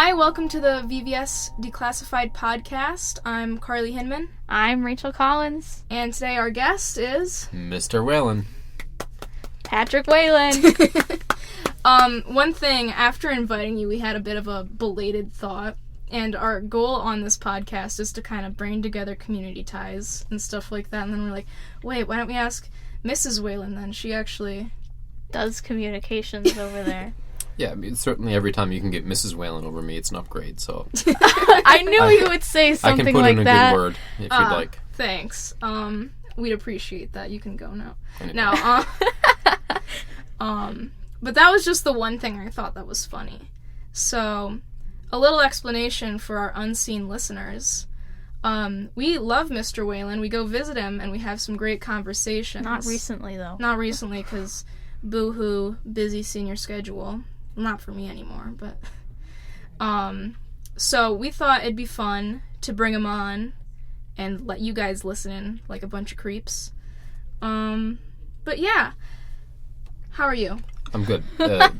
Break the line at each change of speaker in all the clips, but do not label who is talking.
Hi, welcome to the VVS Declassified podcast. I'm Carly Hinman.
I'm Rachel Collins.
And today our guest is...
Mr.Whalen.
Patrick Whalen.
One thing, after inviting you, we had a bit of a belated thought. And our goal on this podcast is to kind of bring together community ties and stuff like that. And then we're like, wait, why don't we ask Mrs. Whalen then? She actually...
does communications over there.
Yeah, I mean, certainly every time you can get Mrs. Whalen over me, it's an upgrade, so...
I knew you would say something like that.
I can put in a good word, if you'd like.
Thanks. We'd appreciate that. You can go now.
Anyway.
Now, but that was just the one thing I thought that was funny. So, a little explanation for our unseen listeners. We love Mr. Whalen. We go visit him, and we have some great conversations.
Not recently, though.
Not recently, because boo-hoo, busy senior schedule. Not for me anymore, but... So we thought it'd be fun to bring him on and let you guys listen in like a bunch of creeps. But yeah. How are you?
I'm good.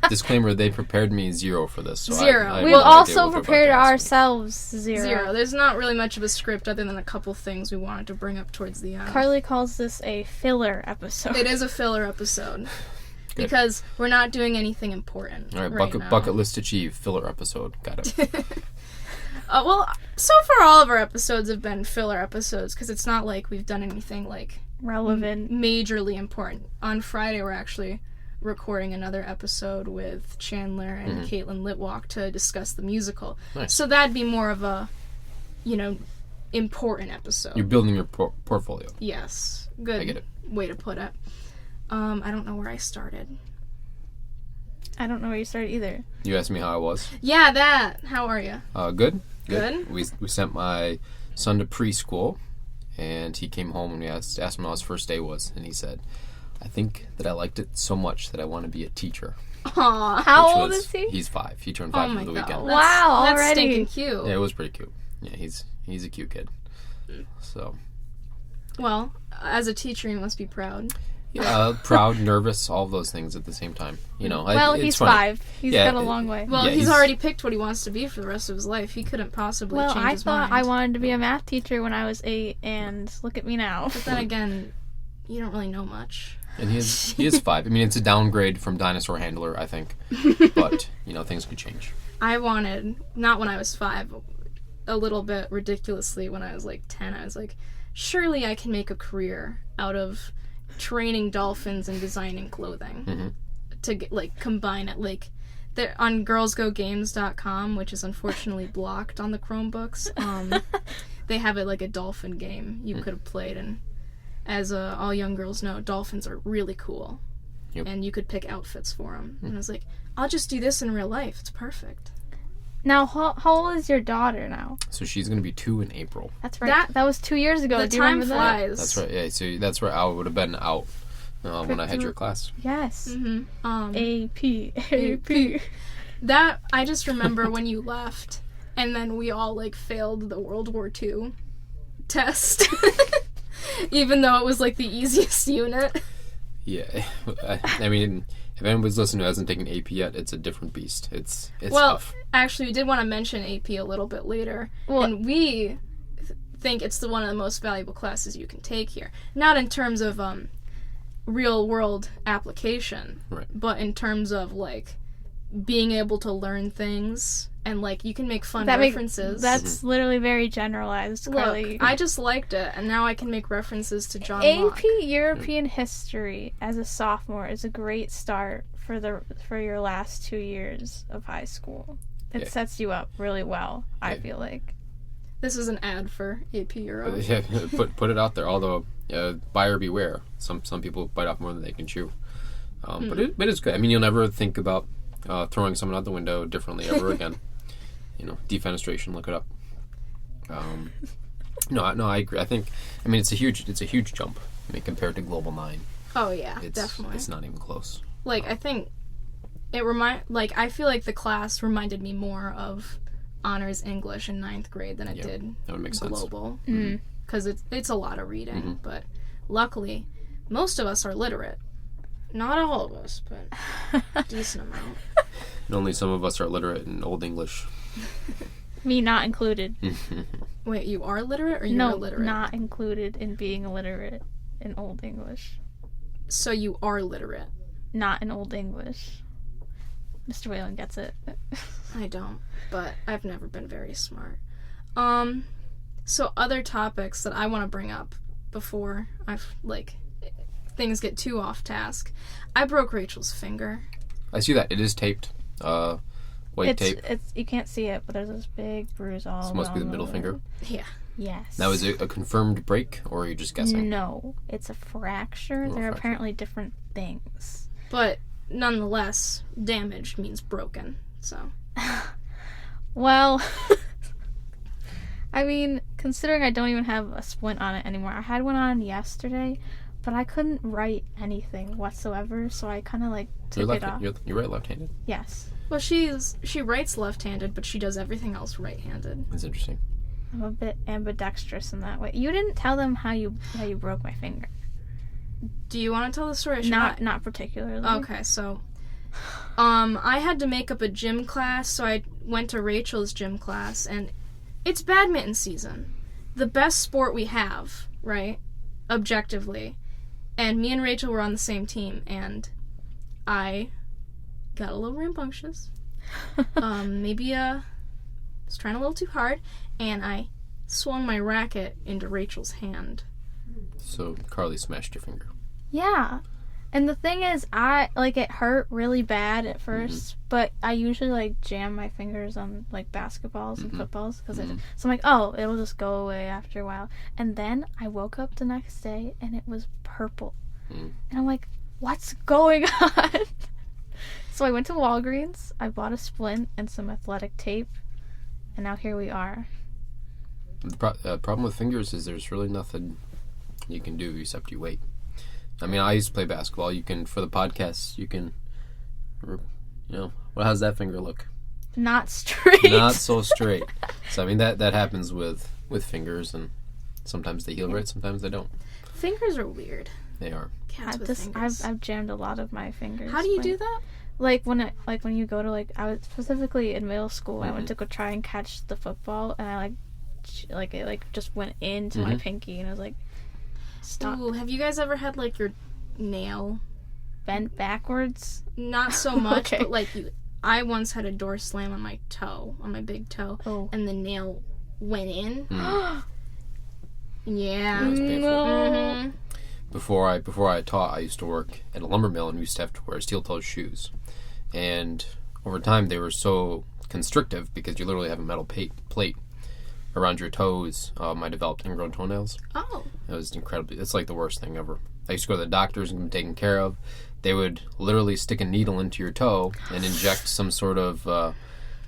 Disclaimer, they prepared me 0 for this. So
Zero.
We've also prepared ourselves 0.
There's not really much of a script other than a couple things we wanted to bring up towards the end.
Carly calls this a filler episode.
It is a filler episode. Because we're not doing anything important.
All right, bucket list achieved. Filler episode. Got it.
Well, so far all of our episodes have been filler episodes because it's not like we've done anything like
relevant,
majorly important. On Friday, we're actually recording another episode with Chandler and Caitlin Litwalk to discuss the musical.
Nice.
So that'd be more of a, important episode.
You're building your portfolio.
Yes. Good
I get it.
Way to put it. I don't know where I started.
I don't know where you started either.
You asked me how I was.
Yeah, that. How are you?
Good.
Good?
We sent my son to preschool, and he came home and we asked him how his first day was, and he said, I think that I liked it so much that I want to be a teacher.
Aww.
How old is he?
He's 5. He turned 5 over the weekend.
Wow,
that's
already.
Stinking cute.
Yeah, it was pretty cute. Yeah, he's a cute kid. So.
Well, as a teacher, you must be proud.
Proud, nervous, all of those things at the same time.
Well, he's
funny.
5. He's got a long way.
Well, he's already picked what he wants to be for the rest of his life. He couldn't possibly change his mind.
I wanted to be a math teacher when I was 8, and look at me now.
But then again, you don't really know much.
And he is 5. I mean, it's a downgrade from dinosaur handler, I think. But, things could change.
I wanted, not when I was 5, a little bit ridiculously when I was like 10, I was like, surely I can make a career out of training dolphins and designing clothing to combine it. Like, on girlsgogames.com, which is unfortunately blocked on the Chromebooks, they have it like a dolphin game you could have played, and as all young girls know, dolphins are really cool.
Yep.
And you could pick outfits for them. And I was like, I'll just do this in real life. It's perfect.
Now, how old is your daughter now?
So she's going to be 2 in April.
That's right. That was 2 years ago.
The
Do you
time
remember
flies.
That's right. Yeah, so that's where I would have been out when I had your class.
that? Yes. AP.
That, I just remember when you left, and then we all, failed the World War II test. Even though it was, the easiest unit.
Yeah. I mean, if anybody's listening who hasn't taken AP yet, it's a different beast. It's tough.
Actually, we did want to mention AP a little bit later.
Well,
and we think it's one of the most valuable classes you can take here. Not in terms of real-world application,
right,
but in terms of, being able to learn things, and, you can make fun references.
That's literally very generalized, Carly.
Look, I just liked it, and now I can make references to John
AP
Locke.
European History as a sophomore is a great start for your last 2 years of high school. It sets you up really well, I feel like.
This is an ad for AP Euro.
Yeah, put it out there. Although, buyer beware. Some people bite off more than they can chew. But it's good. I mean, you'll never think about throwing someone out the window differently ever again. Defenestration. Look it up. No, I agree. It's a huge jump. Compared to Global 9.
Oh yeah,
It's
definitely.
It's not even close.
I think it I feel like the class reminded me more of honors English in 9th grade than it did
that would make sense.
Global. Because it's a lot of reading, but luckily most of us are literate. Not all of us, but a decent amount.
And only some of us are literate in Old English.
Me not included.
Wait, you are literate or you're
No,
illiterate?
not included in being illiterate in Old English.
So you are literate.
Not in Old English. Mr. Whalen gets it.
I don't, but I've never been very smart. So other topics that I want to bring up before things get too off task. I broke Rachel's finger.
I see that. It is taped. White tape.
It's you can't see it, but there's this big bruise all
This must be the
along
middle finger.
Yeah.
Yes.
Now, is it a confirmed break, or are you just guessing?
No, it's a fracture.
Oh,
They're
fracture.
apparently different things.
But nonetheless, damaged means broken. So
Well, I mean, considering I don't even have a splint on it anymore. I had one on yesterday, but I couldn't write anything whatsoever, so I kind of took it off.
You're right, left-handed.
Yes.
well, she writes left-handed, but she does everything else right-handed.
That's interesting.
I'm a bit ambidextrous in that way. You didn't tell them how you broke my finger.
Do you want to tell the story? Or should I?
Not particularly.
Okay, so I had to make up a gym class, so I went to Rachel's gym class, and it's badminton season. The best sport we have, right? Objectively. And me and Rachel were on the same team, and I got a little rambunctious. Maybe was trying a little too hard, and I swung my racket into Rachel's hand.
So Carly smashed your finger.
Yeah. And the thing is, it hurt really bad at first, but I usually, jam my fingers on, basketballs and footballs, so I'm like, oh, it'll just go away after a while. And then I woke up the next day, and it was purple. And I'm like, what's going on? So I went to Walgreens, I bought a splint and some athletic tape, and now here we are.
The problem with fingers is there's really nothing you can do except you wait. I mean, I used to play basketball. You can, for the podcast, how's that finger look?
Not straight.
Not so straight. So, I mean, that happens with fingers, and sometimes they heal right, sometimes they don't.
Fingers are weird.
They are.
Cats with fingers.
I've jammed a lot of my fingers.
How do you do that?
When you go to I was specifically in middle school, I went to go try and catch the football, and I it just went into my pinky, and I was like, stop.
Ooh, have you guys ever had your nail
Bent backwards?
Not so much,
Okay.
but I once had a door slam on my toe, on my big toe, and the nail went in. Yeah.
That's painful.
Mhm.
Before I taught, I used to work at a lumber mill, and we used to have to wear steel-toed shoes. And over time, they were so constrictive because you literally have a metal plate around your toes. I developed ingrown toenails.
Oh.
It was incredibly. It's the worst thing ever. I used to go to the doctors and be taken care of. They would literally stick a needle into your toe and inject some sort of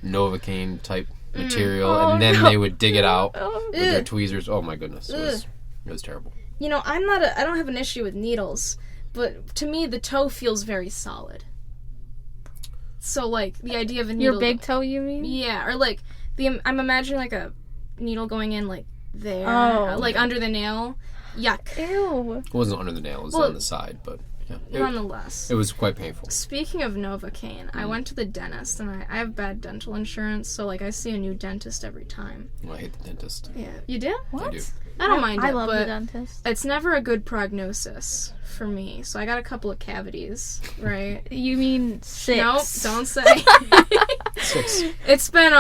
Novocaine type material, and then they would dig it out with their tweezers. Oh my goodness, it was terrible.
I don't have an issue with needles, but to me the toe feels very solid. So the idea of a needle.
Your big toe, you mean?
Yeah, or I'm imagining a needle going in there, under the nail. Yuck.
Ew.
It wasn't under the nail; it was on the side, but yeah,
Nonetheless.
it was quite painful.
Speaking of Novocaine, I went to the dentist, and I have bad dental insurance, so I see a new dentist every time.
Well, I hate the dentist.
Yeah, you do?
What?
I do.
I don't mind
I
it,
love
but
the dentist.
it's never a good prognosis for me. So I got a couple of cavities, right?
You mean 6?
Nope, don't say.
6.
It's been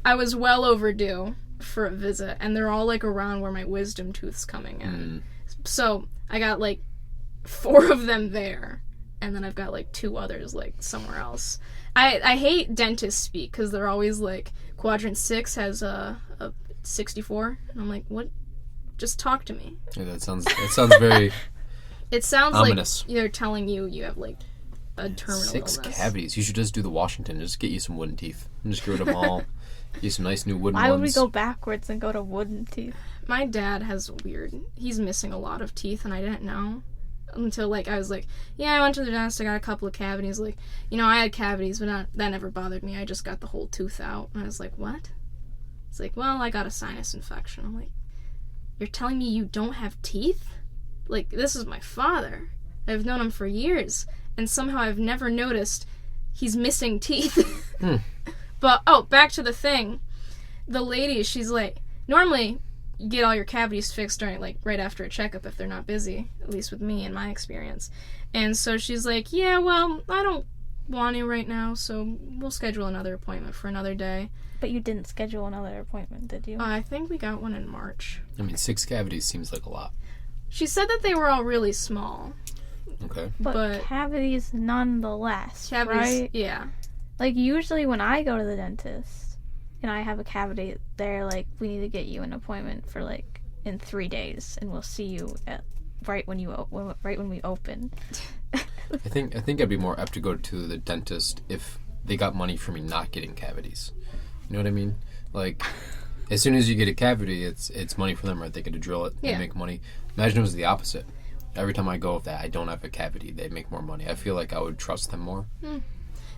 I was well overdue for a visit, and they're all around where my wisdom tooth's coming in. So I got 4 of them there, and then I've got 2 others somewhere else. I hate dentist speak because they're always quadrant 6 has a 64, and I'm like, what? Just talk to me.
Yeah, that sounds very.
It sounds
ominous.
like they're telling you have a terminal
6
illness.
cavities. You should just do the Washington. Just get you some wooden teeth and just get rid of them all. Get you some nice new wooden
Why
ones.
would we go backwards and go to wooden teeth?
My dad has he's missing a lot of teeth, and I didn't know until I was yeah, I went to the dentist, I got a couple of cavities. I had cavities, but that never bothered me. I just got the whole tooth out, and I was like, what? It's well, I got a sinus infection. I'm like, you're telling me you don't have teeth? This is my father. I've known him for years, and somehow I've never noticed he's missing teeth. But, back to the thing. The lady, she's like, normally you get all your cavities fixed during, like, right after a checkup if they're not busy, at least with me in my experience. And so she's like, yeah, well, I don't want to right now, so we'll schedule another appointment for another day.
But you didn't schedule another appointment, did you?
I think we got one in March.
I mean, 6 cavities seems like a lot.
She said that they were all really small.
Okay.
But cavities nonetheless,
Cavities,
right?
yeah.
Like, usually when I go to the dentist and I have a cavity, they're like, we need to get you an appointment for, like, in 3 days, and we'll see you at right when we open.
I think I'd be more apt to go to the dentist if they got money for me not getting cavities. You know what I mean? Like, as soon as you get a cavity, it's money for them, right? They get to drill it, they make money. Imagine it was the opposite. Every time I go with that, I don't have a cavity, they make more money. I feel like I would trust them more.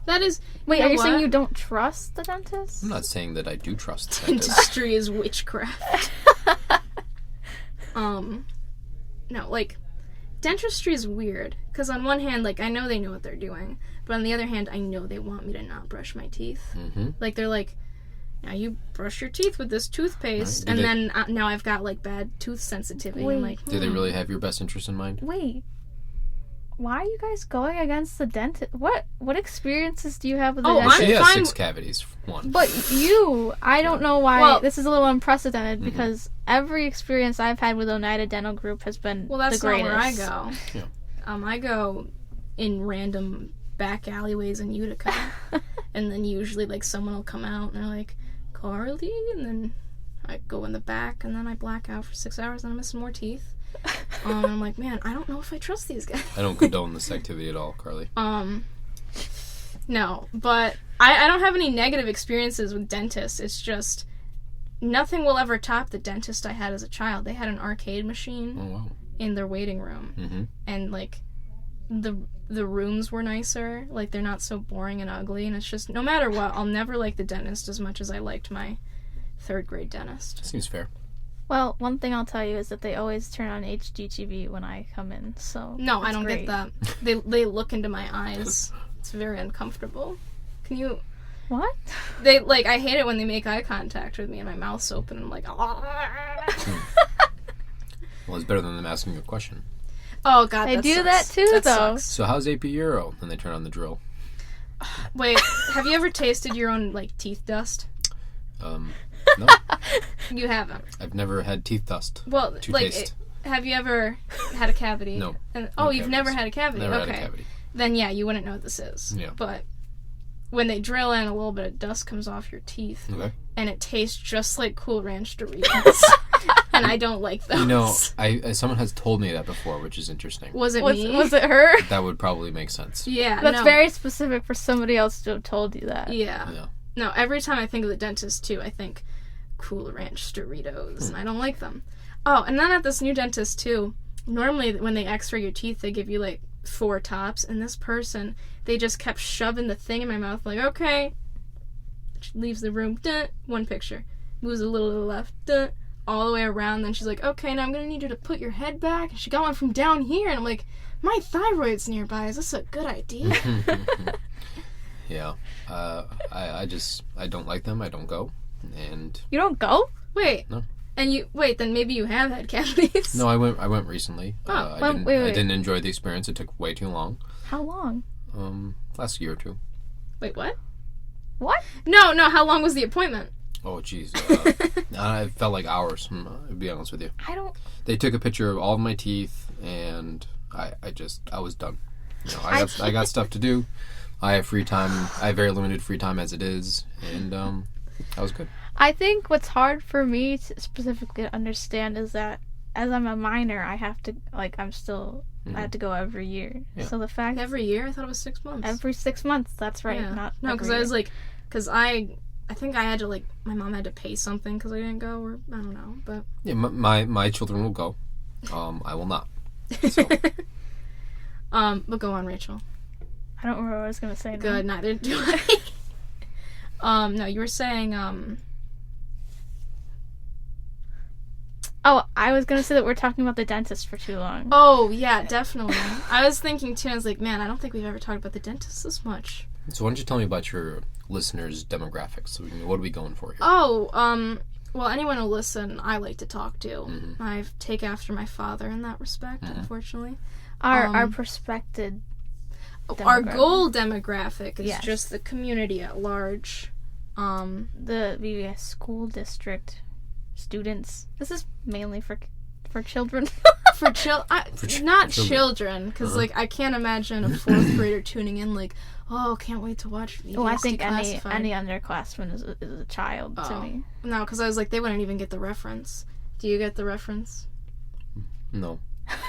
That is...
Wait, are you saying you don't trust the dentist?
I'm not saying that I do trust the dentist.
Dentistry is witchcraft. No, like, dentistry is weird. Because on one hand, like, I know they know what they're doing. But on the other hand, I know they want me to not brush my teeth.
Mm-hmm.
Like, they're like, now you brush your teeth with this toothpaste.
Right.
And then now I've got, like, bad tooth sensitivity.
Wait.
I'm like,
Do they really have your best interest in mind?
Wait. Why are you guys going against the dentist? What experiences do you have with the dentist?
She has
fine.
6 cavities. One.
But I don't know why.
Well,
this is a little unprecedented because every experience I've had with Oneida Dental Group has been
that's
the greatest.
not where I go.
Yeah.
I go in random back alleyways in Utica. And then usually, like, someone will come out and they're like, Carly? And then I go in the back and then I black out for 6 hours and I'm missing more teeth. I'm like, man, I don't know if I trust these guys.
I don't condone this activity at all, Carly.
No, but I don't have any negative experiences with dentists. It's just nothing will ever top the dentist I had as a child. They had an arcade machine in their waiting room.
Mm-hmm.
And, like, the rooms were nicer. Like, they're not so boring and ugly. And it's just, no matter what, I'll never like the dentist as much as I liked my 3rd grade dentist.
Seems fair.
Well, one thing I'll tell you is that they always turn on HGTV when I come in, so
No, I don't
great.
get that. They look into my eyes. It's very uncomfortable. Can you...
What?
They, like, I hate it when they make eye contact with me and my mouth's open and I'm like, ah.
Well, it's better than them asking you a question.
Oh, God,
They
that
do
sucks.
that too,
That
though.
sucks.
So how's AP Euro? And they turn on the drill.
Wait, have you ever tasted your own, like, teeth dust?
No,
You haven't.
I've never had teeth dust.
Well,
to
like,
taste.
have you ever had a cavity?
No.
And,
No
you've never
cavities.
had a cavity?
Never
Okay.
had a cavity.
Then, yeah, you wouldn't know what this is.
Yeah.
But when they drill in, a little bit of dust comes off your teeth.
Okay.
And it tastes just like Cool Ranch Doritos. And I don't like those.
You know, someone has told me that before, which is interesting.
Was it
Was
me?
it her?
That would probably make sense.
Yeah,
That's
no.
very specific for somebody else to have told you that.
Yeah.
Yeah.
No, every time I think of the dentist, too, I think Cool Ranch Doritos, and I don't like them. Oh, and then at this new dentist, too, normally when they x-ray your teeth, they give you, like, 4 tops, and this person, they just kept shoving the thing in my mouth, like, okay. She leaves the room, duh, 1 picture. Moves a little to the left, duh, all the way around, then she's like, okay, now I'm gonna need you to put your head back, and she got one from down here, and I'm like, my thyroid's nearby, is this a good idea?
Yeah. I don't like them. I don't go. And
You don't go?
Wait.
No.
And then maybe you have had cavities.
no, I went recently.
Oh,
I didn't.
wait.
I didn't enjoy the experience. It took way too long.
How long?
Last year or two.
Wait, what?
What?
No, how long was the appointment?
Oh, jeez. It felt like hours. To be honest with you,
I don't...
they took a picture of all of my teeth, and I was done. You know, I got stuff to do. I have free time. I have very limited free time as it is, and that was good.
I think what's hard for me to specifically understand is that as I'm a minor, I have to, like, I have to go every year.
Yeah.
So the fact...
Every year? I thought it was 6 months.
Every 6 months, that's right.
Yeah.
Not
No, because
every
I was
year.
like, because I think I had to, like, my mom had to pay something because I didn't go, or I don't know, but...
Yeah, my children will go. I will not. So.
But go on, Rachel.
I don't remember what I was going to say now.
Good, neither do I. No, you were saying,
Oh, I was going to say that we're talking about the dentist for too long.
Oh, yeah, definitely. I was thinking, too, I was like, man, I don't think we've ever talked about the dentist this much.
So why don't you tell me about your listeners' demographics? So what are we going for here?
Oh, well, anyone who listen, I like to talk to. I take after my father in that respect, unfortunately.
Our prospected
Our goal demographic is
Yes.
just the community at large.
the VVS school district students. This is mainly for children.
For not
children.
children, because like I can't imagine a 4th grader tuning in like, oh, can't wait to watch VVS
Oh, I think
Declassified.
any underclassman is a child to me.
No, because I was like, they wouldn't even get the reference. Do you get the reference?
No.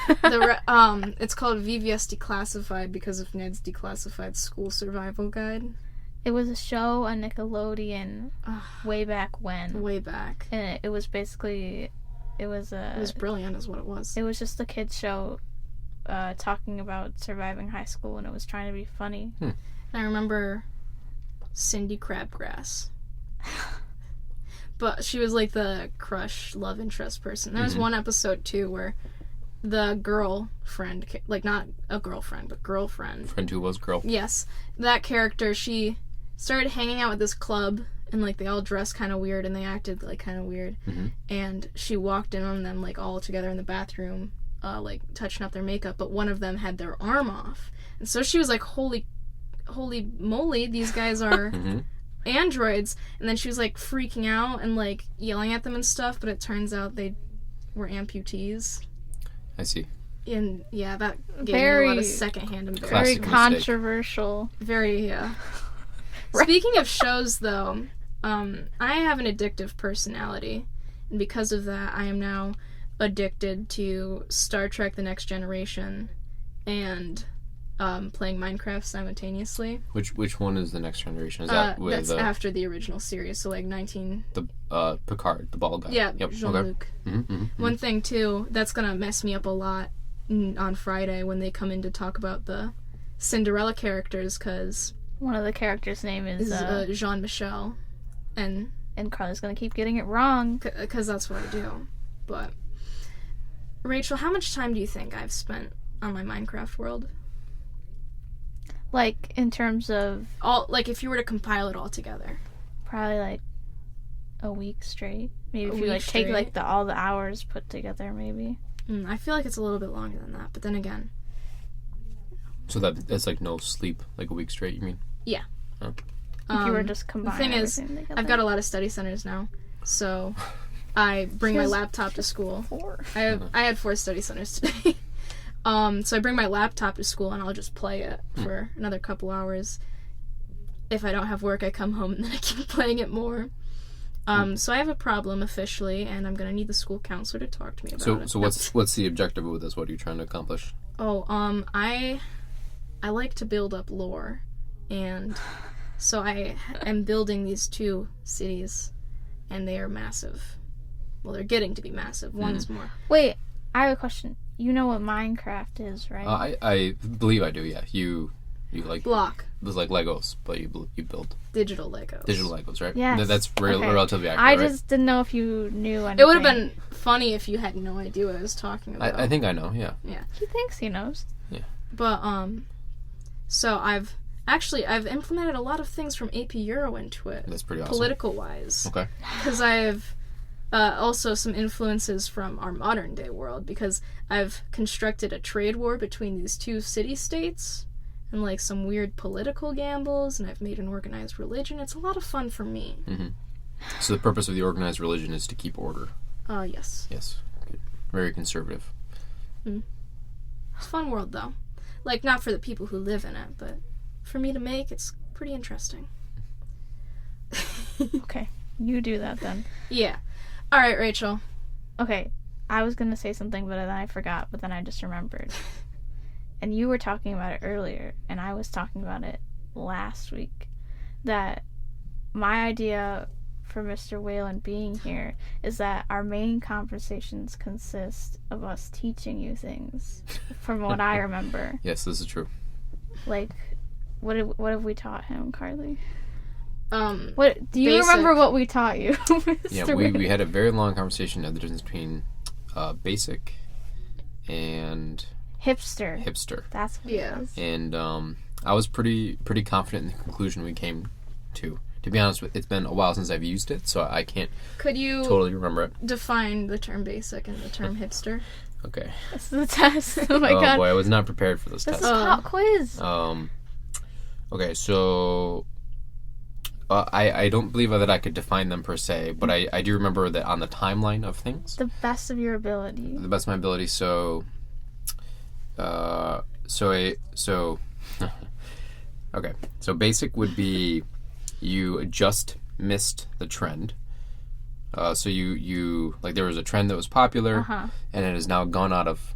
It's called VVS Declassified because of Ned's Declassified School Survival Guide.
It was a show on Nickelodeon way back when.
Way back.
And it was basically, it was
brilliant is what it was.
It was just a kid's show talking about surviving high school, and it was trying to be funny.
I remember Cindy Crabgrass. But she was like the crush love interest person. There was one episode too where the girlfriend, like not a girlfriend, but girlfriend.
Friend who was girl.
Yes. That character, she started hanging out with this club, and like they all dressed kind of weird and they acted like kind of weird. And she walked in on them like all together in the bathroom, like touching up their makeup, but one of them had their arm off. And so she was like, holy moly, these guys are androids. And then she was like freaking out and like yelling at them and stuff, but it turns out they were amputees.
I see.
And yeah, that gave me a lot of secondhand embarrassment.
Very
Classic mistake.
controversial.
Very, yeah. Speaking of shows, though, I have an addictive personality, and because of that, I am now addicted to Star Trek: The Next Generation and playing Minecraft simultaneously.
Which one is the Next Generation? Is that with
that's after the original series, so like 19...
the Picard, the bald guy?
Yeah,
Yep.
Jean-Luc. One thing, too, that's gonna mess me up a lot on Friday when they come in to talk about the Cinderella characters, because...
One of the characters' name is
Jean-Michel, and
Carly's gonna keep getting it wrong.
Because that's what I do. But, Rachel, how much time do you think I've spent on my Minecraft world?
Like, in terms of...
Like, if you were to compile it all together.
Probably, like, a week straight. Maybe if you,
week
like, take,
straight?
like, all the hours put together, maybe.
I feel like it's a little bit longer than that, but then again...
So that's like no sleep, like a week straight, you mean?
Yeah.
Oh.
If you were just combining
The thing is,
everything together.
I've got a lot of study centers now, so I bring my laptop to school.
4.
I had 4 study centers today. So I bring my laptop to school and I'll just play it for another couple hours. If I don't have work, I come home and then I keep playing it more. So I have a problem officially, and I'm gonna need the school counselor to talk to me about it.
So what's the objective with this? What are you trying to accomplish?
I like to build up lore, and so I am building these 2 cities, and they are massive. Well, they're getting to be massive. One's more.
Wait, I have a question. You know what Minecraft is, right?
I believe I do. Yeah, you like
Block.
There's like Legos, but you build
Digital Legos.
digital Legos, right?
Yes.
That's
Okay.
relatively accurate.
I
right?
just didn't know if you knew anything.
It would have been funny if you had no idea what I was talking about.
I think I know. Yeah.
He thinks he knows.
But, so I've implemented a lot of things from AP Euro into it.
That's pretty awesome.
Political-wise.
Okay.
Because I have also some influences from our modern-day world, because I've constructed a trade war between these 2 city-states, and, like, some weird political gambles, and I've made an organized religion. It's a lot of fun for me.
So the purpose of the organized religion is to keep order.
Yes.
Yes. Good. Very conservative.
It's a fun world, though. Like, not for the people who live in it, but for me to make, it's pretty interesting.
Okay, you do that then.
Yeah. Alright, Rachel.
Okay, I was gonna say something, but then I forgot, but then I just remembered. And you were talking about it earlier, and I was talking about it last week. That my idea for Mr. Whalen being here is that our main conversations consist of us teaching you things, from what I remember.
Yes, this is true.
Like, what have we taught him, Carly?
What
do you remember what we taught you, Mr.
Yeah, we had a very long conversation of the difference between basic and
hipster.
hipster.
That's what it is.
And I was pretty confident in the conclusion we came to. To be honest, it's been a while since I've used it, so I can't
Could you
totally remember it.
define the term basic and the term hipster?
Okay.
This is the test. Oh my god.
Oh boy, I was not prepared for this
This is
test.
pop quiz.
Okay, so I don't believe that I could define them per se, but I do remember that on the timeline of things,
The best of your ability.
the best of my ability. So okay. So basic would be you just missed the trend. So you like there was a trend that was popular, and it has now gone out of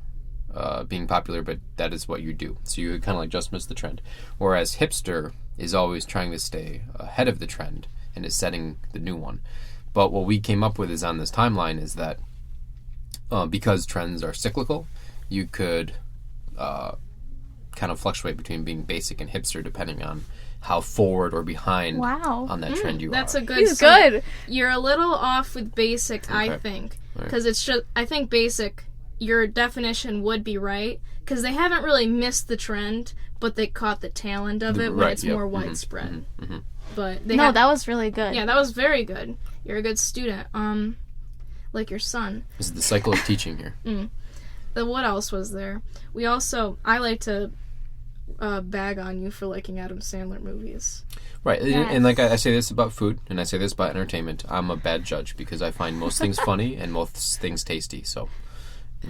being popular, but that is what you do. So you kind of like just missed the trend. Whereas hipster is always trying to stay ahead of the trend and is setting the new one. But what we came up with is on this timeline is that because trends are cyclical, you could kind of fluctuate between being basic and hipster depending on how forward or behind on that trend you
That's
are.
a good.
He's good.
You're a little off with basic, I
Okay.
think,
Right.
because it's just. I think basic. Your definition would be right because they haven't really missed the trend, but they caught the tail end of it when
Right,
it's
yep.
more widespread. But they
No,
have,
that was really good.
yeah, that was very good. You're a good student. Like your son.
This is the cycle of teaching here.
Then what else was there? I like to bag on you for liking Adam Sandler movies.
Right,
Yes.
and like I say this about food, and I say this about entertainment. I'm a bad judge because I find most things funny and most things tasty. So,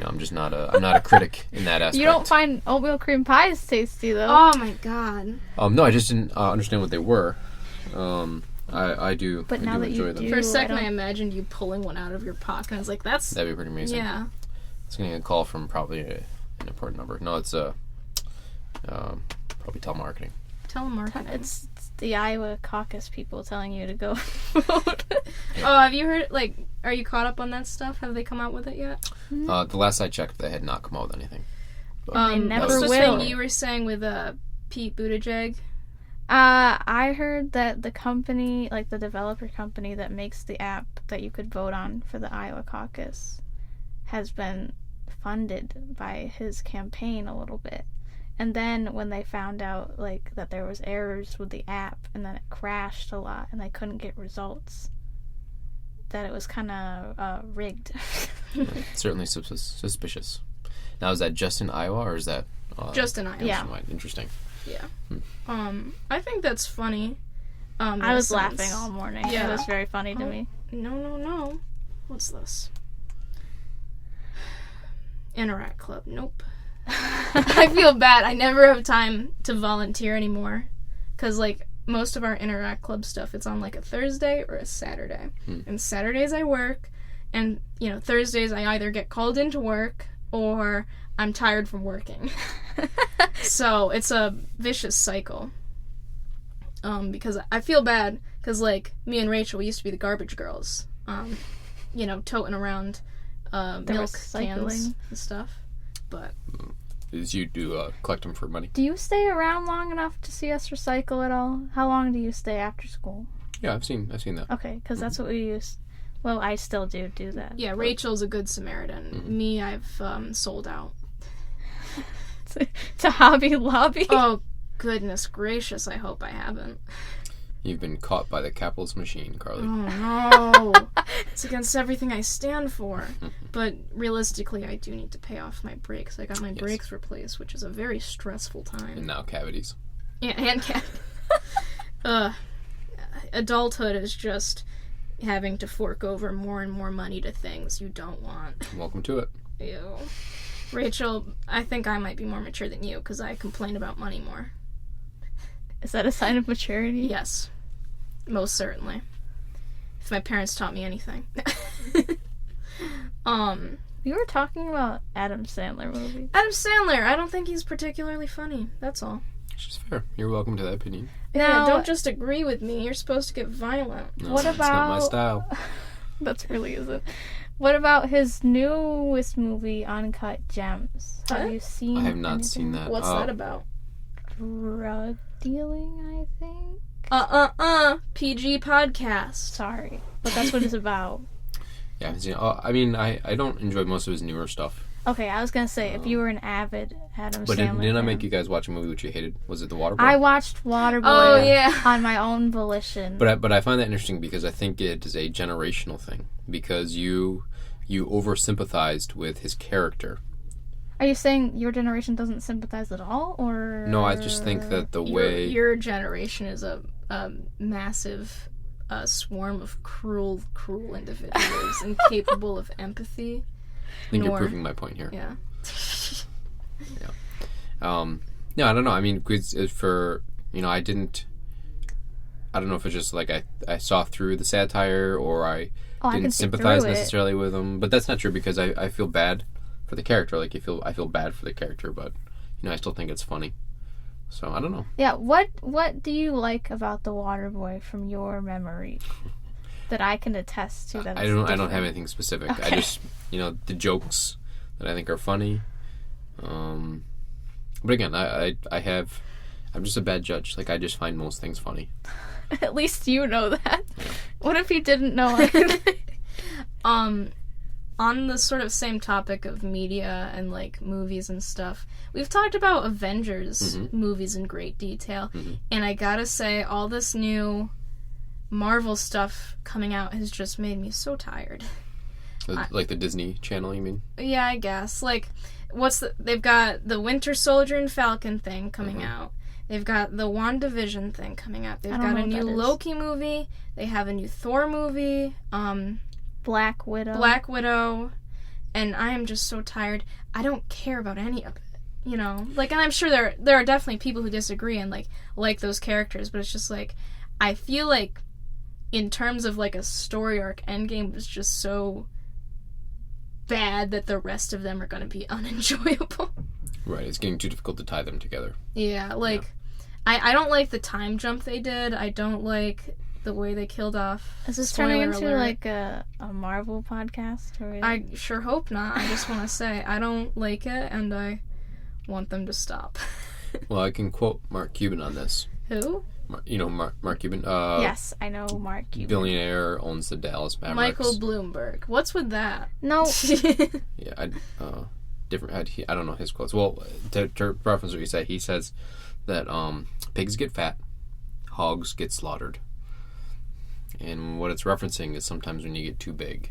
I'm just not a critic in that aspect.
You don't find oatmeal cream pies tasty though.
Oh my god.
No, I just didn't understand what they were. I do.
But
I
now
do
that you
enjoy them.
do-
For a second,
I
I
don't-
imagined you pulling one out of your pocket. I was like, that's...
That'd be pretty amazing.
Yeah.
It's getting a call from probably an important number. No, it's probably telemarketing.
Telemarketing.
It's the Iowa caucus people telling you to go vote.
Oh, have you heard, are you caught up on that stuff? Have they come out with it yet?
The last I checked, they had not come out with anything.
They never
what's the
will.
thing you were saying with Pete Buttigieg?
I heard that the company, like the developer company that makes the app that you could vote on for the Iowa caucus, has been funded by his campaign a little bit. And then when they found out that there was errors with the app and then it crashed a lot and they couldn't get results, that it was kind of rigged.
Certainly suspicious. Now, is that just in Iowa or is that
Just in Iowa.
Yeah.
nationwide? Interesting.
Yeah. I think that's funny.
I was laughing all morning.
Yeah.
It was very funny to me.
No. What's this? Interact Club. Nope. I feel bad. I never have time to volunteer anymore. Because, most of our Interact Club stuff, it's on, a Thursday or a Saturday. And Saturdays I work. And, Thursdays I either get called into work or I'm tired from working. So, it's a vicious cycle. Because I feel bad. Because, me and Rachel, we used to be the garbage girls. Toting around milk
recycling.
cans and stuff. But...
Is you do collect them for money?
Do you stay around long enough to see us recycle at all? How long do you stay after school?
Yeah, I've seen that.
Okay, because that's what we use. Well, I still do that.
Yeah, Rachel's a good Samaritan. Me, I've sold out.
To Hobby Lobby.
Oh, goodness gracious, I hope I haven't.
You've been caught by the capitalist machine, Carly.
Oh, no. It's against everything I stand for. But realistically, I do need to pay off my brakes. I got my brakes replaced, which is a very stressful time.
And now cavities.
Yeah, and adulthood is just having to fork over more and more money to things you don't want.
Welcome to it.
Ew. Rachel, I think I might be more mature than you because I complain about money more.
Is that a sign of maturity?
Yes. Most certainly. If my parents taught me anything.
We were talking about Adam Sandler movies.
Adam Sandler, I don't think he's particularly funny. That's all.
Which is fair. You're welcome to that opinion.
Yeah,
Now-
don't just agree with me. You're supposed to get violent.
No,
What
it's not my
about-
style.
That really isn't. What about his newest movie, Uncut Gems?
Huh?
Have you seen?
I have not
anything?
seen that.
What's that about?
Drug dealing, I think.
PG podcast.
Sorry, but that's what it's about.
Yeah, I haven't seen it. I mean, I don't enjoy most of his newer stuff.
Okay, I was gonna say if you were an avid Adam
But
Sandler
didn't I
fan.
make you guys watch a movie which you hated? Was it The Waterboy?
I watched Waterboy
Oh, yeah.
on my own volition.
But I find that interesting because I think it is a generational thing. Because you over sympathized with his character.
Are you saying your generation doesn't sympathize at all, or
No, I just think that the way
your generation is a massive swarm of cruel individuals incapable of empathy.
I think you're proving my point here.
Yeah.
No, I don't know. I mean, for I don't know if it's just like I saw through the satire or I didn't sympathize necessarily with him, but that's not true because I feel bad for the character. Like I feel bad for the character, but I still think it's funny. So I don't know.
Yeah, what do you like about the Waterboy from your memory that I can attest to? That
I don't have anything specific.
Okay.
I just the jokes that I think are funny. But again, I'm just a bad judge. Like I just find most things funny.
At least you know that. Yeah. What if you didn't know it?
On the sort of same topic of media and like movies and stuff, we've talked about Avengers movies in great detail, and I gotta say, all this new Marvel stuff coming out has just made me so tired.
Like the Disney Channel, you mean?
Yeah, I guess. Like, they've got the Winter Soldier and Falcon thing coming out. They've got the WandaVision thing coming out. They've got a new Loki movie. They have a new Thor movie.
Black
Widow. And I am just so tired. I don't care about any of it. Like, and I'm sure there are definitely people who disagree and like those characters, but it's just like, I feel like in terms of like a story arc, Endgame was just so bad that the rest of them are going to be unenjoyable.
Right, it's getting too difficult to tie them together.
Yeah, I don't like the time jump they did. I don't like the way they killed off.
Is this turning into like a Marvel podcast? Or
I sure hope not. I just want to say I don't like it, and I want them to stop.
Well, I can quote Mark Cuban on this.
Who?
Mark Cuban.
Yes, I know Mark Cuban.
Billionaire, owns the Dallas Mavericks.
Michael Bloomberg. What's with that?
No.
Yeah, different. I don't know his quotes. Well, to reference what you said, he says that pigs get fat, hogs get slaughtered, and what it's referencing is sometimes when you get too big,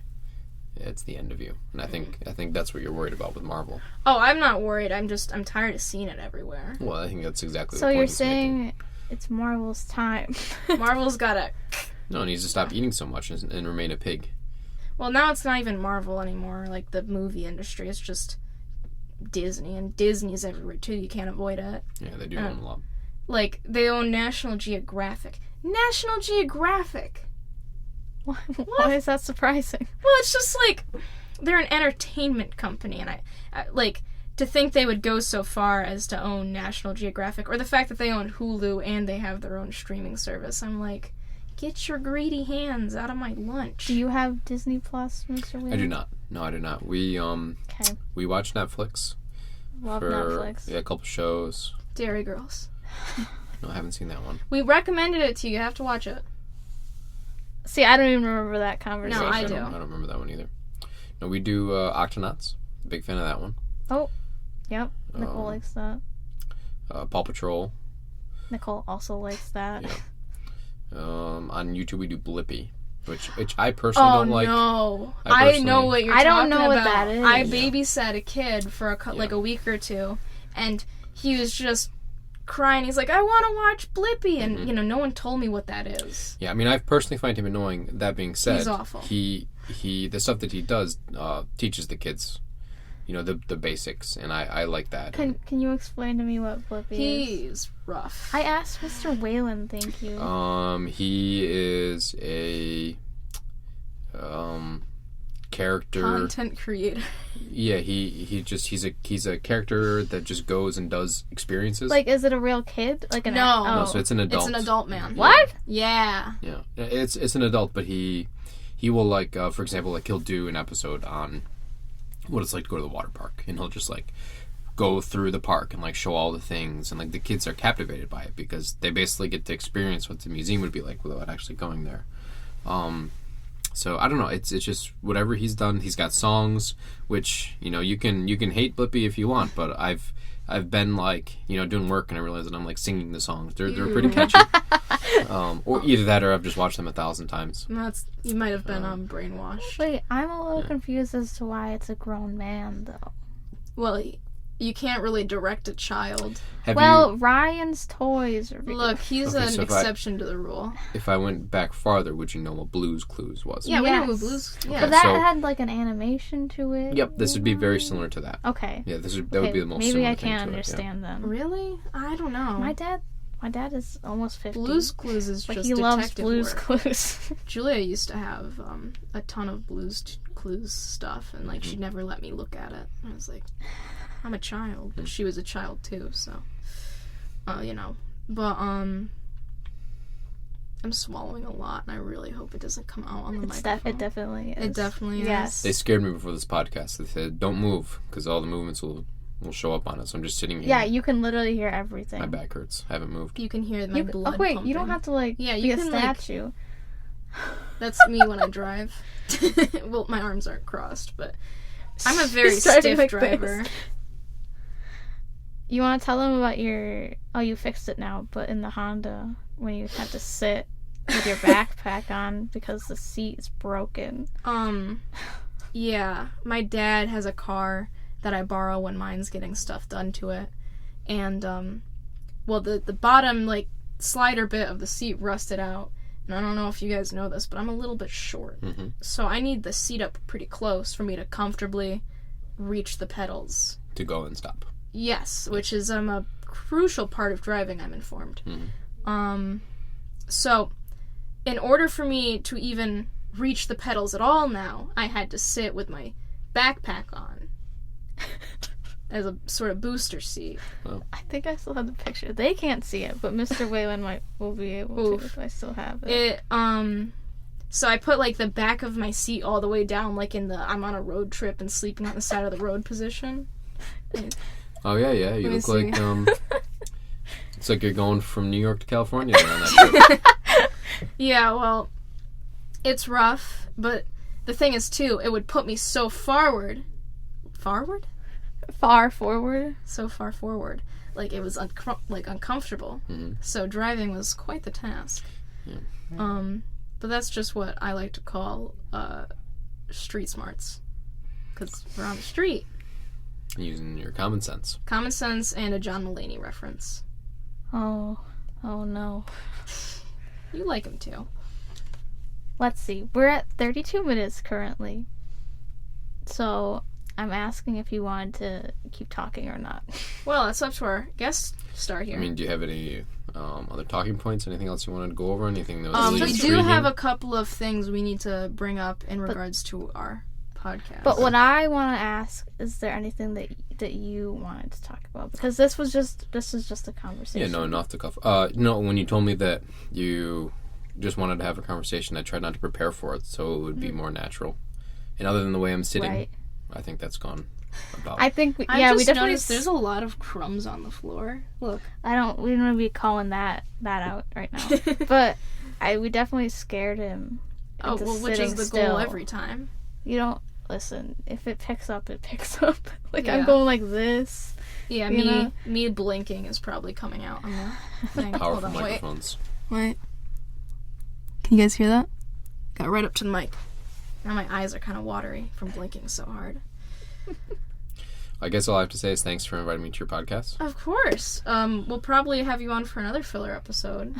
it's the end of you. And I think that's what you're worried about with Marvel.
Oh, I'm not worried. I'm tired of seeing it everywhere.
Well, I think that's exactly.
So
the point
you're saying it's Marvel's time.
Marvel's gotta.
No, it needs to stop eating so much and remain a pig.
Well, now it's not even Marvel anymore. Like the movie industry, it's just Disney, and Disney's everywhere too. You can't avoid it.
Yeah, they do own a lot.
Like they own National Geographic. National Geographic.
Why is that surprising?
Well, it's just like they're an entertainment company, and I like to think they would go so far as to own National Geographic, or the fact that they own Hulu and they have their own streaming service. I'm like, get your greedy hands out of my lunch.
Do you have Disney Plus, Mr. Whalen?
I do not. No, I do not. We we watch Netflix.
Love Netflix.
Yeah, a couple shows.
Dairy Girls.
No, I haven't seen that one.
We recommended it to you. You have to watch it.
See, I don't even remember that conversation.
No, I do.
I don't remember that one either. No, we do Octonauts. Big fan of that one.
Oh, yep. Nicole likes that.
Paw Patrol.
Nicole also likes that.
Yeah. On YouTube we do Blippi, which I personally don't like.
Oh no! I know what you're talking about.
I don't know what that is.
I babysat a kid for like a week or two, and he was just crying. He's like, I want to watch Blippi, and no one told me what that is.
Yeah, I mean, I personally find him annoying. That being said,
he's awful.
He the stuff that he does teaches the kids, the basics, and I like that.
Can you explain to me what Blippi is?
He's rough.
I asked Mr. Whalen, thank you.
He is a character
content creator.
Yeah, he's a character that just goes and does experiences.
Like, is it a real kid? Like
No, so it's an adult.
It's an adult man.
What?
Yeah.
Yeah, it's an adult, but he will for example, he'll do an episode on what it's like to go to the water park, and he'll just go through the park and show all the things, and the kids are captivated by it because they basically get to experience what the museum would be like without actually going there. So I don't know. It's just whatever he's done. He's got songs, which you can hate Blippi if you want, but I've been like doing work and I realize that I'm like singing the songs. They're pretty catchy. Or either that or I've just watched them 1,000 times.
You might have been brainwashed.
Wait, I'm a little confused as to why it's a grown man though.
Well, you can't really direct a child.
Ryan's toys are...
Look, he's an exception to the rule.
If I went back farther, would you know what Blue's Clues was?
Yeah, we know what Blue's... Yeah.
But that had like an animation to it.
Yep, this would be very similar to that.
Okay.
Yeah, that would be the most
maybe
similar
I
thing
can't
to
understand them.
Really? I don't know.
My dad is almost 50.
Blue's Clues is
but
just
he loves
detective
Blue's
work.
Clues.
Julia used to have a ton of Blue's Clues stuff, and like she'd never let me look at it. I was like, I'm a child, but she was a child too, so But I'm swallowing a lot, and I really hope it doesn't come out on the microphone.
It definitely is.
It definitely is.
Yes.
They scared me before this podcast. They said, "Don't move," because all the movements will show up on us. I'm just sitting here.
Yeah, you can literally hear everything.
My back hurts. I haven't moved.
You can hear my blood.
Oh wait,
pumping.
you don't have to be a statue.
That's me when I drive. Well, my arms aren't crossed, but I'm a very stiff
like
driver.
This. You want to tell them about your... Oh, you fixed it now, but in the Honda, when you had to sit with your backpack on because the seat is broken.
Yeah. My dad has a car that I borrow when mine's getting stuff done to it. And, the bottom, slider bit of the seat rusted out. And I don't know if you guys know this, but I'm a little bit short.
Mm-hmm.
So I need the seat up pretty close for me to comfortably reach the pedals.
To go and stop.
Yes, which is a crucial part of driving, I'm informed.
Mm-hmm.
So, in order for me to even reach the pedals at all now, I had to sit with my backpack on as a sort of booster seat.
Oh.
I think I still have the picture. They can't see it, but Mr. Whalen will be able to if I still have it.
So I put, the back of my seat all the way down, in the I'm on a road trip and sleeping on the side of the road position.
Oh, yeah. You look
see.
It's like you're going from New York to California on that trip.
Yeah, well, it's rough, but the thing is, too, it would put me so forward. Forward?
Far forward.
So far forward. It was uncomfortable.
Mm-hmm.
So driving was quite the task.
Yeah.
But that's just what I like to call street smarts. Because we're on the street.
Using your common sense.
Common sense and a John Mulaney reference.
Oh no.
You like him too.
Let's see. We're at 32 minutes currently. So I'm asking if you wanted to keep talking or not.
Well, it's up to our guest star here.
I mean, do you have any other talking points? Anything else you wanted to go over? Anything that was really
we do
intriguing?
have a couple of things we need to bring up in regards to our podcast.
But what I want to ask, is there anything that you wanted to talk about? Because this is just a conversation.
Yeah, no, off the cuff. No, when you told me that you just wanted to have a conversation, I tried not to prepare for it, so it would be more natural. And other than the way I'm sitting,
right.
I think that's gone about.
I think we
I
definitely
noticed there's a lot of crumbs on the floor. Look,
we don't want to be calling that out right now. But we definitely scared him.
Oh, well, which is the goal every time.
You don't listen. If it picks up, it picks up.
Yeah.
I'm going like this.
Yeah, me blinking is probably coming out on the thing.
Powerful
Hold on,
microphones.
Wait. Can you guys hear that? Got right up to the mic. Now my eyes are kind of watery from blinking so hard.
I guess all I have to say is thanks for inviting me to your podcast.
Of course. We'll probably have you on for another filler episode,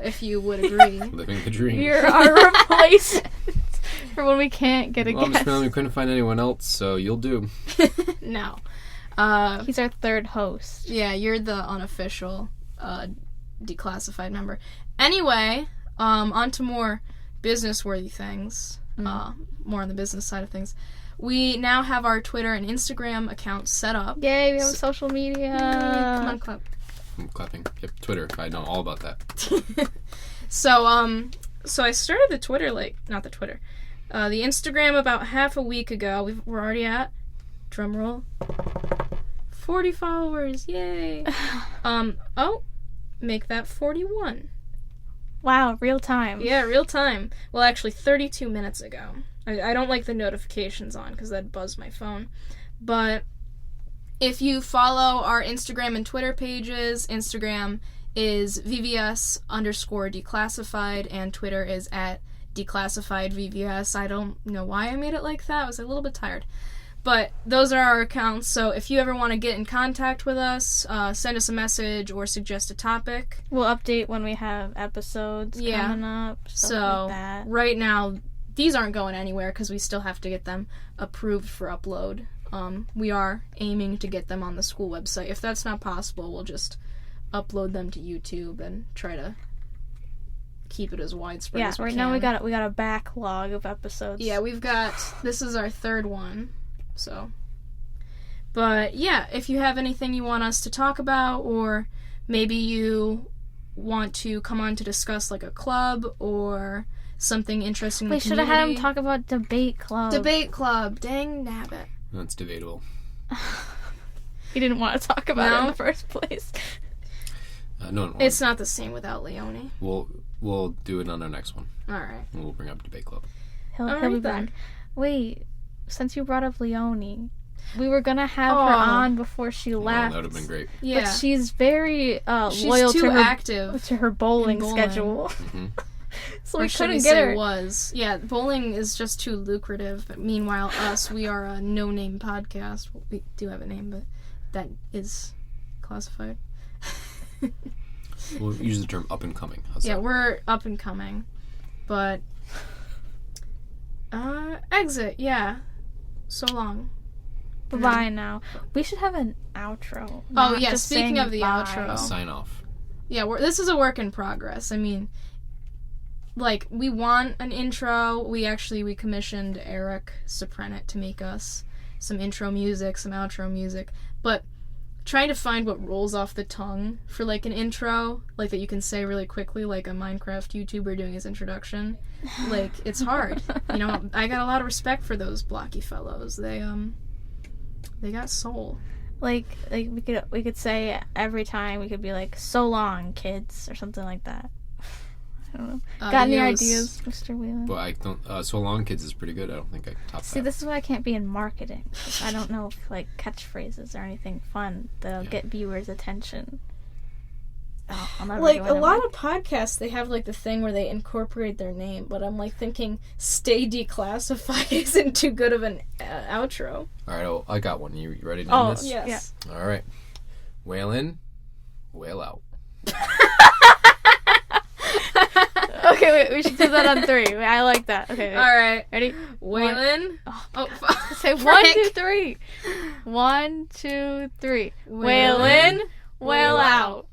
if you would agree.
Living the dream.
You're our replacement for when we can't get a
Well,
guest.
Miss Whalen, we couldn't find anyone else, so you'll do.
No.
He's our third host.
Yeah, you're the unofficial declassified member. Anyway, on to more business-worthy things. More on the business side of things. We now have our Twitter and Instagram accounts set up.
Yay, we have social media.
Come on, clap.
I'm clapping. Yep, Twitter. I know all about that.
So I started the Twitter, not the Twitter, the Instagram about half a week ago. We're already at, drum roll, 40 followers, yay. Make that 41.
Wow, real time.
Yeah, real time. Well, actually, 32 minutes ago. I don't like the notifications on because that buzz my phone. But if you follow our Instagram and Twitter pages, Instagram is VVS_Declassified, and Twitter is at Declassified VVS. I don't know why I made it like that. I was a little bit tired. But those are our accounts, so if you ever want to get in contact with us, send us a message or suggest a topic.
We'll update when we have episodes coming up, stuff
so
like that.
Right now, these aren't going anywhere because we still have to get them approved for upload. We are aiming to get them on the school website. If that's not possible, we'll just upload them to YouTube and try to keep it as widespread as we can.
Right now we got a backlog of episodes.
Yeah, this is our third one. So, but yeah, if you have anything you want us to talk about, or maybe you want to come on to discuss like a club or something interesting in the community.
We should have had him talk about debate club.
Debate club, dang nabbit.
That's debatable.
He didn't want to talk about it in the first place.
No,
it's not the same without Leone.
We'll do it on our next one.
All right.
We'll bring up debate club.
He'll be back. Wait. Since you brought up Leone, we were gonna have her on before she left.
That would have been great.
Yeah.
But she's very loyal to her
active
to her bowling schedule.
Mm-hmm.
So we couldn't get her.
Yeah, bowling is just too lucrative. Meanwhile, we are a no-name podcast. We do have a name, but that is classified.
We'll use the term up and coming.
We're up and coming, but exit. Yeah. So long.
Bye now. We should have an outro.
Oh, yeah, speaking of the outro.
Sign off.
Yeah, this is a work in progress. I mean, like, we want an intro. We commissioned Eric Soprenit to make us some intro music, some outro music. But trying to find what rolls off the tongue for, like, an intro, like, that you can say really quickly, like a Minecraft YouTuber doing his introduction, like, it's hard. You know, I got a lot of respect for those blocky fellows. They got soul.
Like we could say every time, we could be like, "So long, kids," or something like that. I don't know. Got any ideas, Mr. Whalen?
Well, I don't. So long, kids is pretty good. I don't think I can top that.
See, this is why I can't be in marketing. I don't know if, like, catchphrases or anything fun that'll get viewers' attention. I'll never
like, a lot of podcasts, they have, like, the thing where they incorporate their name, but I'm, like, thinking Stay Declassified isn't too good of an outro.
All right, I got one. You ready to do this?
Yes.
Yeah. All right. Whale in, whale out.
Okay, wait, we should do that on 3. I like that. Okay.
All right.
Ready?
Whalen.
Say 1, 2, 3. 1, 2, 3. Whale in, whale out.